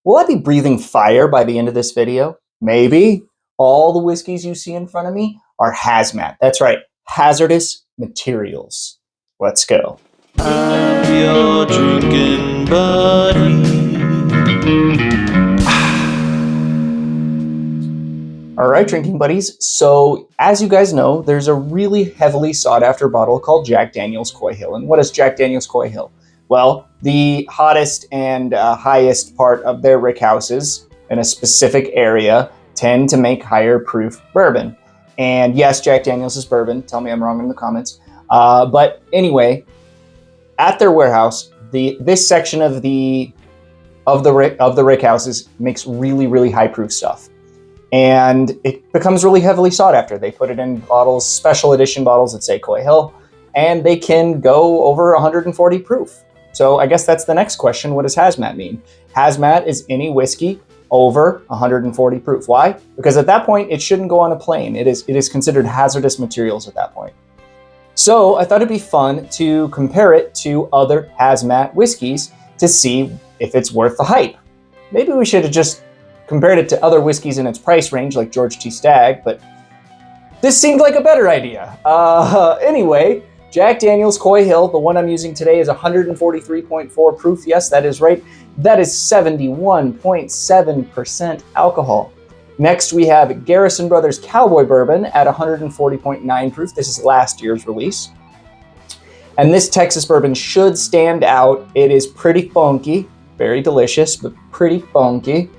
Will I be breathing fire by the end of this video? Maybe. All the whiskeys you see in front of me are hazmat. That's right, hazardous materials. Let's go. I'm your drinking buddy. All right, drinking buddies. So, as you guys know, there's a really heavily sought after bottle called Jack Daniel's Coy Hill. And what is Jack Daniel's Coy Hill? Well, the hottest and highest part of their rick houses in a specific area tend to make higher proof bourbon. And yes, Jack Daniel's is bourbon. Tell me I'm wrong in the comments. But anyway, at their warehouse, this section of the rick houses makes really high proof stuff. And it becomes really heavily sought after. They put it in bottles, special edition bottles that say Coy Hill, and they can go over 140 proof. So I guess that's the next question. What does hazmat mean? Hazmat is any whiskey over 140 proof. Why? Because at that point, it shouldn't go on a plane. It is considered hazardous materials at that point. So I thought it'd be fun to compare it to other hazmat whiskeys to see if it's worth the hype. Maybe we should have just compared it to other whiskeys in its price range, like George T. Stagg, but this seemed like a better idea. Anyway, Jack Daniel's Coy Hill, the one I'm using today, is 143.4 proof. Yes, that is right. That is 71.7% alcohol. Next, we have Garrison Brothers Cowboy Bourbon at 140.9 proof. This is last year's release. And this Texas bourbon should stand out. It is pretty funky, very delicious, but pretty funky.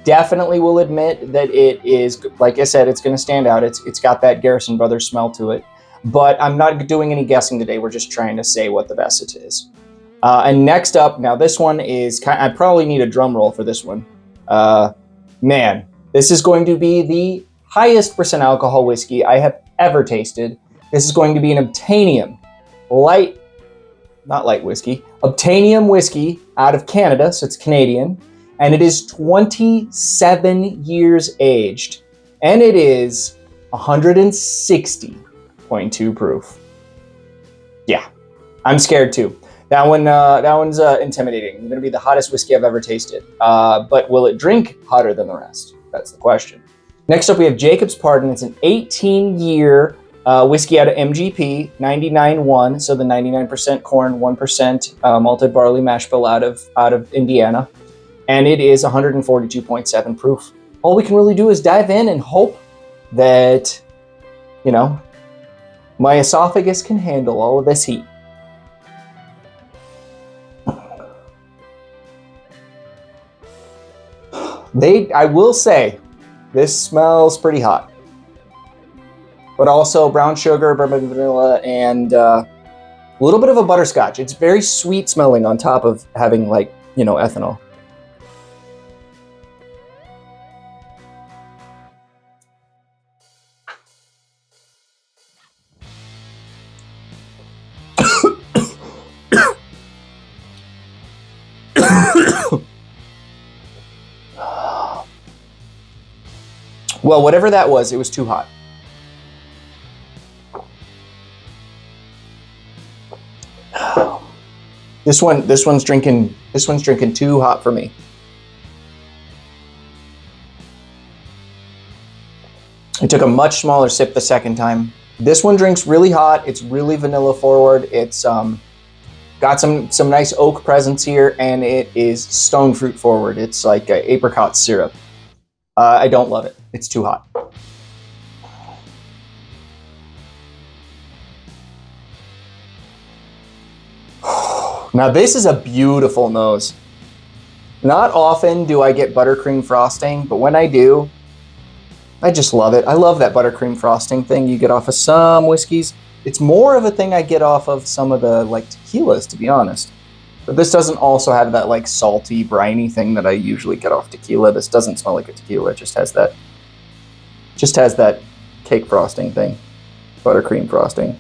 Definitely will admit that it is, like I said, it's going to stand out. It's got that Garrison Brothers smell to it. But I'm not doing any guessing today. We're just trying to say what the best it is. And next up, now this one is, I probably need a drum roll for this one. Man, this is going to be the highest percent alcohol whiskey I have ever tasted. This is going to be an Obtainium not light whiskey, Obtainium whiskey out of Canada, so it's Canadian. And it is 27 years aged. And it is 160.2 proof. Yeah, I'm scared too. That one's intimidating. It's gonna be the hottest whiskey I've ever tasted. But will it drink hotter than the rest? That's the question. Next up, we have Jacob's Pardon. It's an 18-year whiskey out of MGP, 99.1, so the 99% corn, 1% malted barley mash bill out of Indiana. And it is 142.7 proof. All we can really do is dive in and hope that, my esophagus can handle all of this heat. I will say, this smells pretty hot. But also brown sugar, bourbon vanilla, and a little bit of a butterscotch. It's very sweet smelling on top of having ethanol. Well, whatever that was, it was too hot. This one's drinking too hot for me. I took a much smaller sip the second time. This one drinks really hot. It's really vanilla forward. It's got some nice oak presence here, and it is stone fruit forward. It's like apricot syrup. I don't love it. It's too hot. Now this is a beautiful nose. Not often do I get buttercream frosting, but when I do, I just love it. I love that buttercream frosting thing you get off of some whiskeys. It's more of a thing I get off of some of the tequilas, to be honest. But this doesn't also have that salty, briny thing that I usually get off tequila. This doesn't smell like a tequila. It just has that cake frosting thing, buttercream frosting.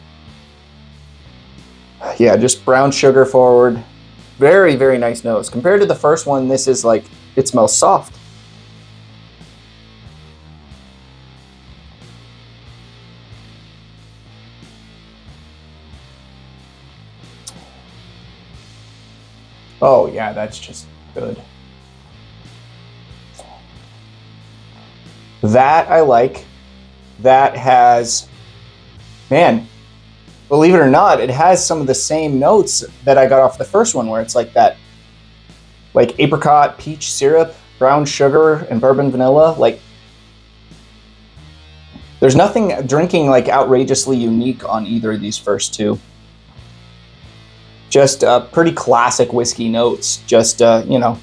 Yeah, just brown sugar forward. Very, very nice nose. Compared to the first one, this is it smells soft. Oh yeah, that's just good. That I like. That has, man, believe it or not, it has some of the same notes that I got off the first one, where it's like that, like apricot, peach syrup, brown sugar, and bourbon vanilla. Like, there's nothing drinking like outrageously unique on either of these first two. Just pretty classic whiskey notes, just, you know,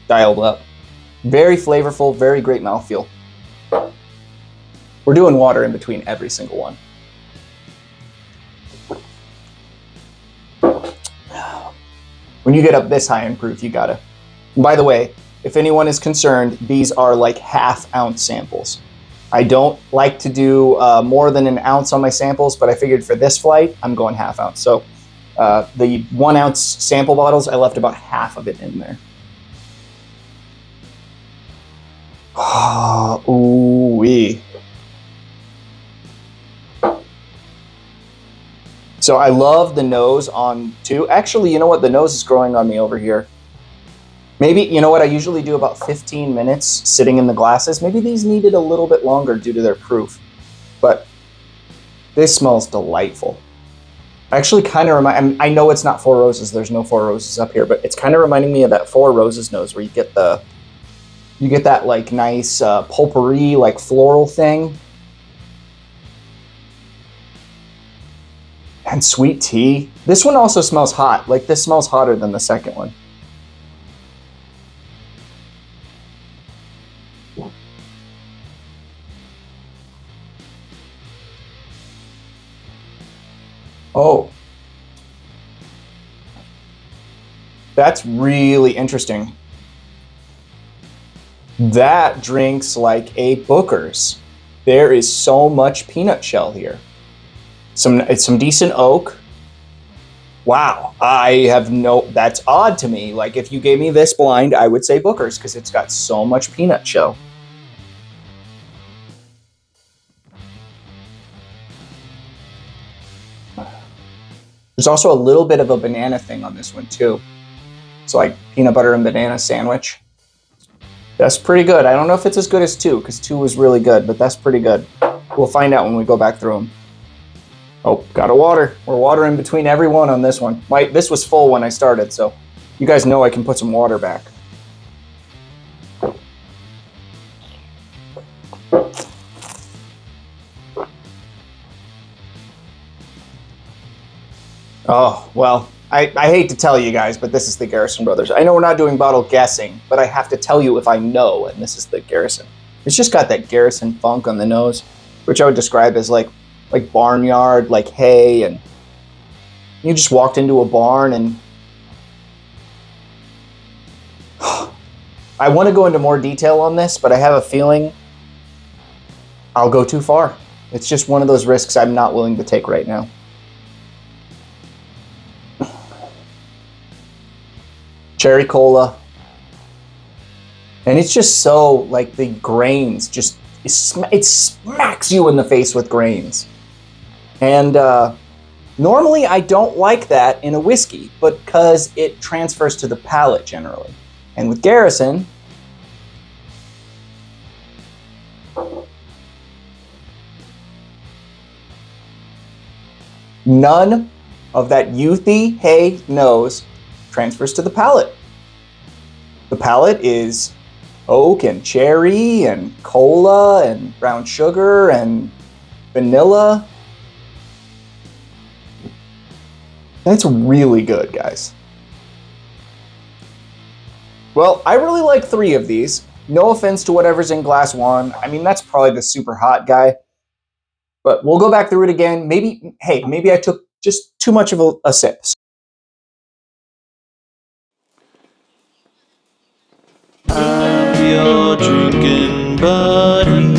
dialed up. Very flavorful, very great mouthfeel. We're doing water in between every single one. When you get up this high in proof, you gotta. By the way, if anyone is concerned, these are like ½ ounce samples. I don't like to do more than an ounce on my samples, but I figured for this flight, I'm going ½ ounce. So the 1 ounce sample bottles, I left about half of it in there. Ooh-wee. So I love the nose on two. Actually, you know what? The nose is growing on me over here. Maybe, you know what? I usually do about 15 minutes sitting in the glasses. Maybe these needed a little bit longer due to their proof. But this smells delightful. Actually kind of I know it's not Four Roses. There's no Four Roses up here, but it's kind of reminding me of that Four Roses nose where you get that like nice potpourri, like floral thing. And sweet tea. This one also smells hot. Like, this smells hotter than the second one. Oh. That's really interesting. That drinks like a Booker's. There is so much peanut shell here. It's some decent oak. Wow, that's odd to me. Like, if you gave me this blind, I would say Booker's because it's got so much peanut shell. There's also a little bit of a banana thing on this one too. It's like peanut butter and banana sandwich. That's pretty good. I don't know if it's as good as two, because two was really good, but that's pretty good. We'll find out when we go back through them. Oh, got a water. We're watering between every one on this one. This was full when I started, so you guys know I can put some water back. Oh, well, I hate to tell you guys, but this is the Garrison Brothers. I know we're not doing bottle guessing, but I have to tell you if I know, and this is the Garrison. It's just got that Garrison funk on the nose, which I would describe as like barnyard, like hay, and you just walked into a barn and I want to go into more detail on this, but I have a feeling I'll go too far. It's just one of those risks I'm not willing to take right now. Cherry cola. And it's just so, like, the grains, just, it smacks you in the face with grains. And normally I don't like that in a whiskey, but because it transfers to the palate generally. And with Garrison, none of that youthy hay nose transfers to the palate. The palate is oak and cherry and cola and brown sugar and vanilla. That's really good, guys. Well, I really like 3 of these. No offense to whatever's in glass 1. I mean, that's probably the super hot guy. But we'll go back through it again. Maybe I took just too much of a sip. I'm your drinking buddy.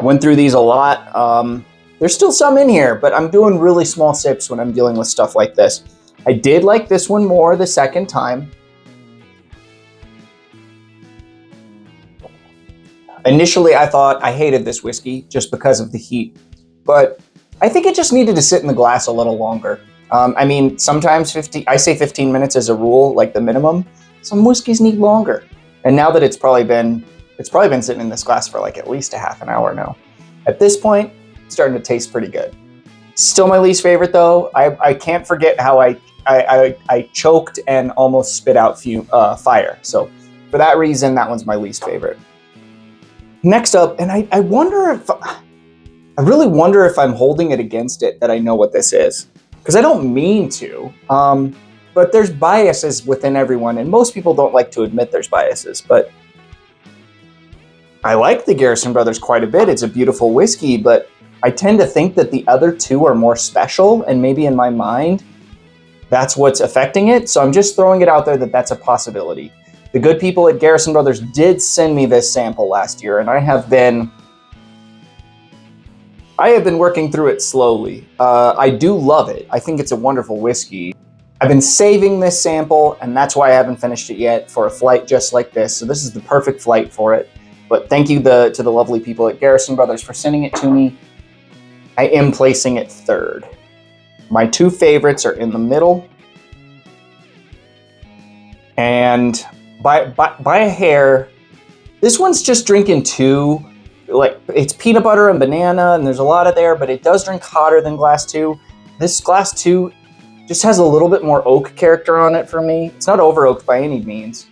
Went through these a lot. There's still some in here, but I'm doing really small sips when I'm dealing with stuff like this. I did like this one more the second time. Initially, I thought I hated this whiskey just because of the heat, but I think it just needed to sit in the glass a little longer. I mean, sometimes I say 15 minutes as a rule, like the minimum. Some whiskeys need longer. And now that it's probably been sitting in this glass for like at least a half an hour now. At this point, it's starting to taste pretty good. Still my least favorite though. I can't forget how I choked and almost spit out fire. So for that reason, that one's my least favorite. Next up, and I really wonder if I'm holding it against it that I know what this is. Because I don't mean to, but there's biases within everyone, and most people don't like to admit there's biases, but I like the Garrison Brothers quite a bit. It's a beautiful whiskey, but I tend to think that the other two are more special, and maybe in my mind, that's what's affecting it. So I'm just throwing it out there that that's a possibility. The good people at Garrison Brothers did send me this sample last year, and I have been working through it slowly. I do love it. I think it's a wonderful whiskey. I've been saving this sample, and that's why I haven't finished it yet, for a flight just like this. So this is the perfect flight for it. But thank you to the lovely people at Garrison Brothers for sending it to me. I am placing it third. My two favorites are in the middle. And by a hair, this one's just drinking two. Like, it's peanut butter and banana, and there's a lot of there, but it does drink hotter than glass 2. This glass 2 just has a little bit more oak character on it for me. It's not over oaked by any means.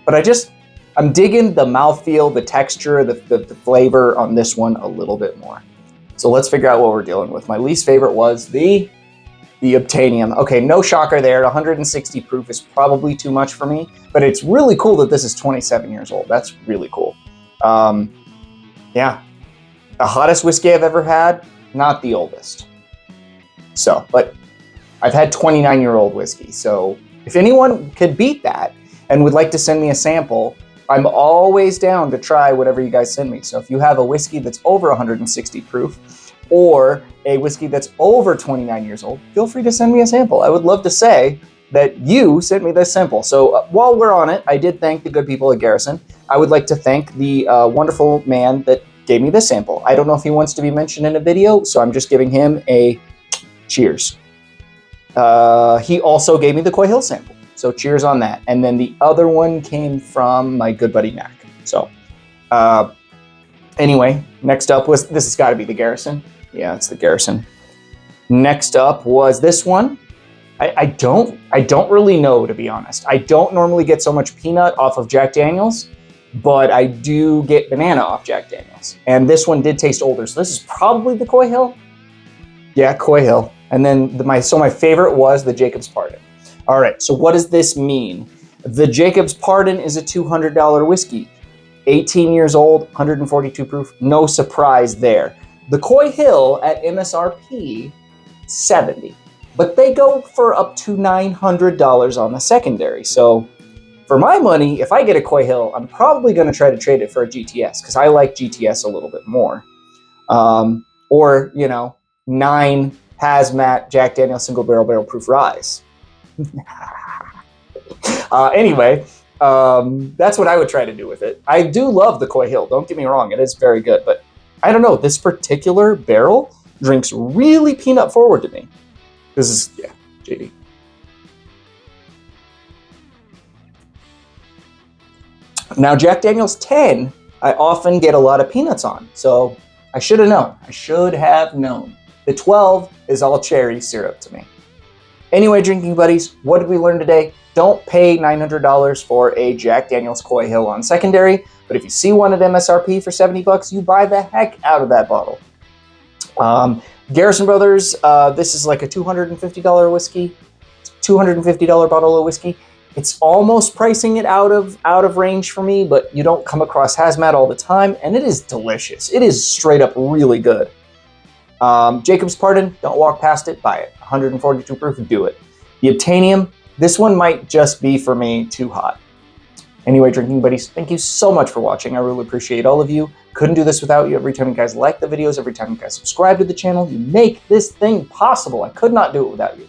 But I'm digging the mouthfeel, the texture, the flavor on this one a little bit more. So let's figure out what we're dealing with. My least favorite was the Obtainium. Okay, no shocker there. 160 proof is probably too much for me, but it's really cool that this is 27 years old. That's really cool. Yeah, the hottest whiskey I've ever had, not the oldest. So, but I've had 29-year-old whiskey. So if anyone could beat that and would like to send me a sample, I'm always down to try whatever you guys send me. So if you have a whiskey that's over 160 proof or a whiskey that's over 29 years old, feel free to send me a sample. I would love to say that you sent me this sample. So while we're on it, I did thank the good people at Garrison. I would like to thank the wonderful man that gave me this sample. I don't know if he wants to be mentioned in a video, so I'm just giving him a cheers. He also gave me the Coy Hill sample. So cheers on that. And then the other one came from my good buddy Mac. So anyway, next up was, this has got to be the Garrison. Yeah, it's the Garrison. Next up was this one. I don't really know, to be honest. I don't normally get so much peanut off of Jack Daniels, but I do get banana off Jack Daniels. And this one did taste older. So this is probably the Coy Hill. Yeah, Coy Hill. And then my favorite was the Jacob's Pardon. All right, so what does this mean? The Jacob's Pardon is a $200 whiskey. 18 years old, 142 proof, no surprise there. The Coy Hill at MSRP, $70. But they go for up to $900 on the secondary. So for my money, if I get a Coy Hill, I'm probably gonna try to trade it for a GTS because I like GTS a little bit more. Or, 9 Hazmat Jack Daniel's single barrel proof rye. Anyway, that's what I would try to do with it. I do love the Coy Hill, don't get me wrong, it is very good, but I don't know, this particular barrel drinks really peanut forward to me. This is, yeah, JD. Now, Jack Daniel's 10, I often get a lot of peanuts on, so I should have known. I should have known. The 12 is all cherry syrup to me. Anyway, drinking buddies, what did we learn today? Don't pay $900 for a Jack Daniel's Coy Hill on secondary, but if you see one at MSRP for $70, you buy the heck out of that bottle. Garrison Brothers, this is like a $250 whiskey, $250 bottle of whiskey. It's almost pricing it out of range for me, but you don't come across Hazmat all the time, and it is delicious. It is straight up really good. Jacob's Pardon, don't walk past it, buy it. 142 proof, do it. The Obtainium, this one might just be for me too hot. Anyway, drinking buddies, thank you so much for watching. I really appreciate all of you. Couldn't do this without you. Every time you guys like the videos, every time you guys subscribe to the channel, you make this thing possible. I could not do it without you.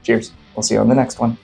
Cheers. We'll see you on the next one.